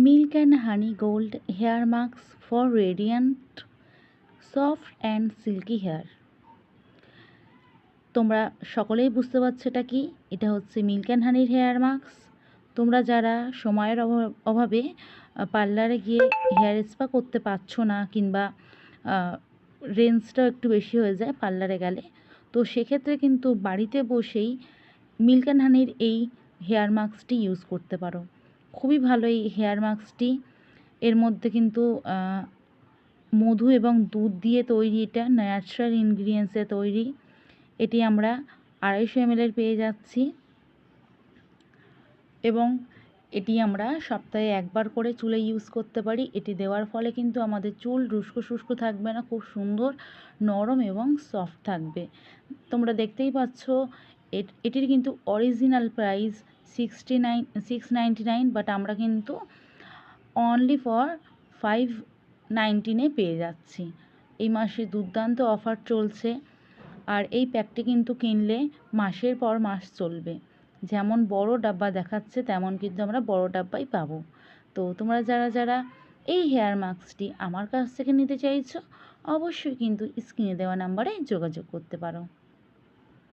Milk and honey gold hair mask for radiant soft and silky hair. তোমরা সকলেই বুঝতে পারছো এটা কি? এটা হচ্ছে মিল্ক অ্যান্ড হানির হেয়ার মাস্ক। তোমরা যারা সময়ের অভাবে পার্লারে গিয়ে হেয়ার স্পা করতে পারছো না, কিংবা রেঞ্জটাও একটু বেশি হয়ে যায় পার্লারে গেলে, তো সেক্ষেত্রে কিন্তু বাড়িতে বসেই মিল্ক অ্যান্ড হানির এই হেয়ার মাস্কটি ইউজ করতে পারো। খুবই ভালো এই হেয়ার মাস্কটি। এর মধ্যে কিন্তু মধু এবং দুধ দিয়ে তৈরি, এটা ন্যাচারাল ইনগ্রিডিয়েন্টসে তৈরি। এটি আমরা 250 ml পেয়ে যাচ্ছি এবং এটি আমরা সপ্তাহে একবার করে চুলে ইউজ করতে পারি। এটি দেওয়ার ফলে কিন্তু আমাদের চুল রুস্কো শুষ্ক থাকবে না, খুব সুন্দর নরম এবং সফট থাকবে। তোমরা দেখতেই পাচ্ছ এটির কিন্তু অরিজিনাল প্রাইস 699, বাট আমরা কিন্তু অনলি ফর 519 পেয়ে যাচ্ছি। এই মাসে দুর্দান্ত অফার চলছে, আর এই প্যাকটি কিন্তু কিনলে মাসের পর মাস চলবে। যেমন বড় ডাব্বা দেখাচ্ছে তেমন কিন্তু আমরা বড় ডাব্বাই পাবো। তো তোমরা যারা যারা এই হেয়ার মাস্কটি আমার কাছ থেকে নিতে চাইছো, অবশ্যই কিন্তু স্ক্রিনে দেওয়া নাম্বারে যোগাযোগ করতে পারো।